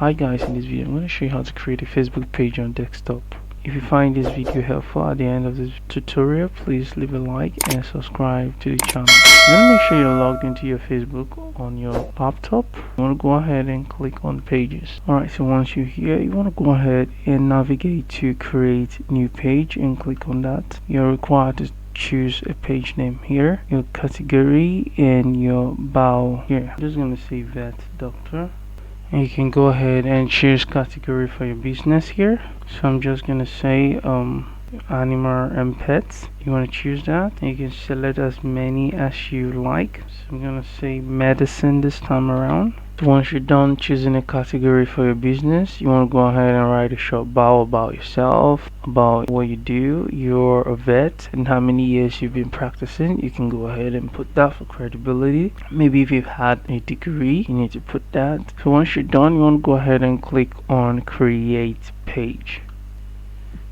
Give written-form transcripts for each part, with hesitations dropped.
Hi guys, in this video I'm going to show you how to create a Facebook page on desktop. If you find this video helpful at the end of this tutorial, please leave a like and subscribe to the channel. You want to make sure you're logged into your Facebook on your laptop. You want to go ahead and click on pages. Alright, so once you're here, you want to go ahead and navigate to create new page and click on that. You're required to choose a page name here, your category, and your bio here. I'm just going to say vet doctor. And you can go ahead and choose category for your business here. So I'm just gonna say animal and pets. You want to choose that, and you can select as many as you like. So I'm gonna say medicine this time around. So once you're done choosing a category for your business, you want to go ahead and write a short bio about yourself, about what you do. You're a vet and how many years you've been practicing. You can go ahead and put that for credibility. Maybe if you've had a degree, you need to put that. So once you're done, you want to go ahead and click on create page.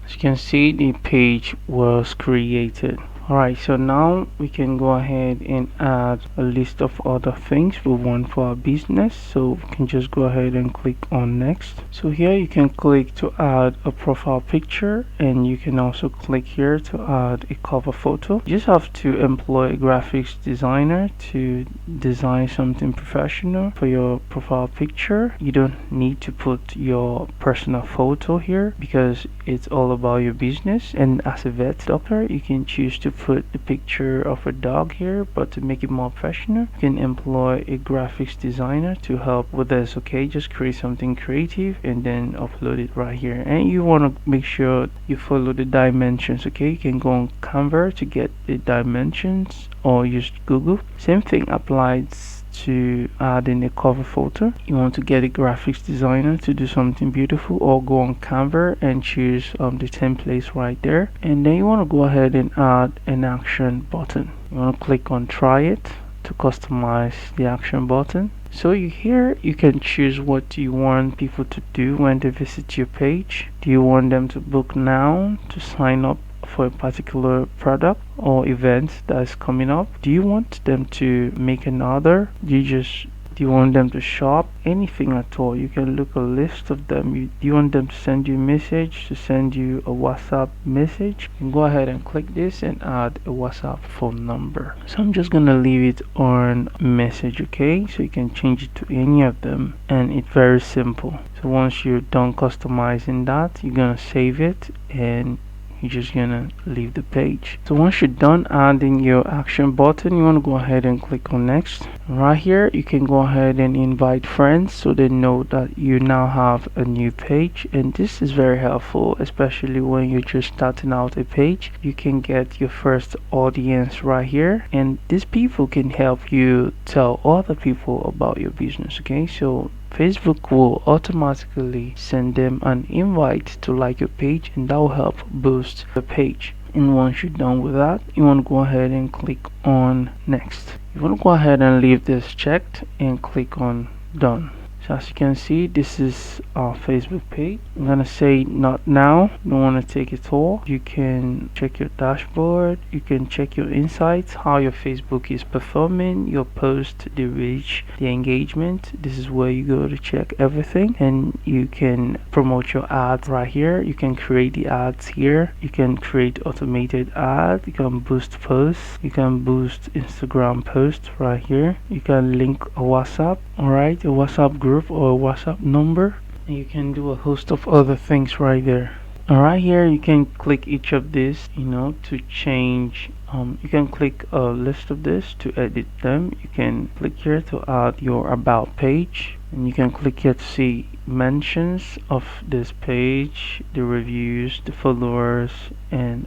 As you can see, the page was created. Alright, so now we can go ahead and add a list of other things we want for our business. So we can just go ahead and click on next. So here you can click to add a profile picture, and you can also click here to add a cover photo. You just have to employ a graphics designer to design something professional for your profile picture. You don't need to put your personal photo here because it's all about your business. And as a vet doctor, you can choose to put the picture of a dog here, but to make it more professional, you can employ a graphics designer to help with this. Okay, just create something creative and then upload it right here. And you want to make sure you follow the dimensions. Okay, you can go on Canva to get the dimensions or use Google. Same thing applies to add in a cover photo. You want to get a graphics designer to do something beautiful, or go on Canva and choose the templates right there, and then you want to go ahead and add an action button. You want to click on try it to customize the action button. So here you can choose what you want people to do when they visit your page. Do you want them to book now, to sign up for a particular product or event that's coming up? Do you want them to make an order? Do you want them to shop? Anything at all. You can look a list of them. Do you want them to send you a message, to send you a WhatsApp message? You can go ahead and click this and add a WhatsApp phone number. So I'm just gonna leave it on message. Okay, so you can change it to any of them, and it's very simple. So once you're done customizing that, you're gonna save it and you're just gonna leave the page. So once you're done adding your action button, you want to go ahead and click on next. Right here you can go ahead and invite friends so they know that you now have a new page, and this is very helpful, especially when you're just starting out a page. You can get your first audience right here, and these people can help you tell other people about your business. Okay, so Facebook will automatically send them an invite to like your page, and that will help boost the page. And once you're done with that, you want to go ahead and click on next. You want to go ahead and leave this checked and click on done. So as you can see, this is our Facebook page. I'm gonna say not now. You don't want to take it all. You can check your dashboard. You can check your insights, how your Facebook is performing, your post, the reach, the engagement. This is where you go to check everything, and you can promote your ads right here. You can create the ads here. You can create automated ads. You can boost posts. You can boost Instagram posts right here. You can link a WhatsApp. Alright, a WhatsApp group or a WhatsApp number, and you can do a host of other things right there. And right here you can click each of these, to change. You can click a list of this to edit them. You can click here to add your about page, and you can click here to see mentions of this page, the reviews, the followers, and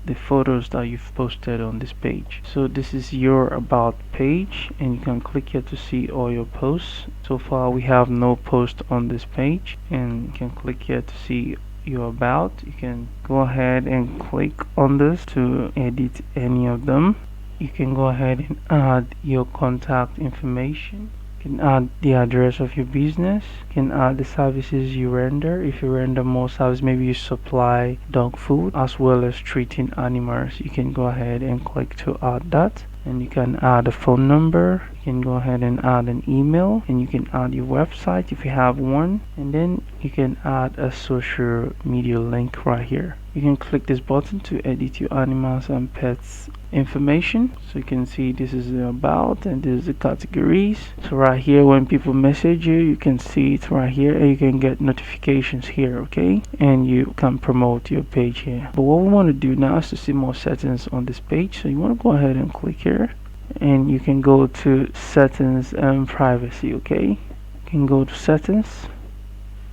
the photos that you've posted on this page. So this is your about page, and you can click here to see all your posts. So far we have no post on this page, and you can click here to see your about. You can go ahead and click on this to edit any of them. You can go ahead and add your contact information. You can add the address of your business. You can add the services you render. If you render more service, maybe you supply dog food as well as treating animals, you can go ahead and click to add that. And you can add a phone number. You You can go ahead and add an email, and you can add your website if you have one, and then you can add a social media link right here. You can click this button to edit your animals and pets information. So you can see this is the about and this is the categories. So right here, when people message you, you can see it right here, and you can get notifications here, okay? And you can promote your page here. But what we want to do now is to see more settings on this page. So you want to go ahead and click here, and you can go to settings and privacy, okay? You can go to settings.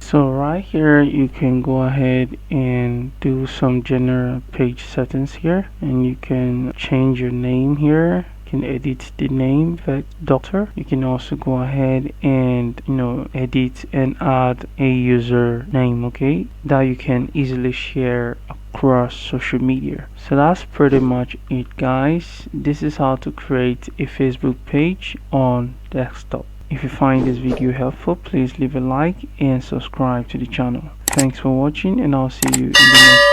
So right here you can go ahead and do some general page settings here, and you can change your name here. You can edit the name, like doctor. You can also go ahead and edit and add a user name, okay, that you can easily share across social media. So that's pretty much it, guys. This is how to create a Facebook page on desktop. If you find this video helpful, please leave a like and subscribe to the channel. Thanks for watching, and I'll see you in the next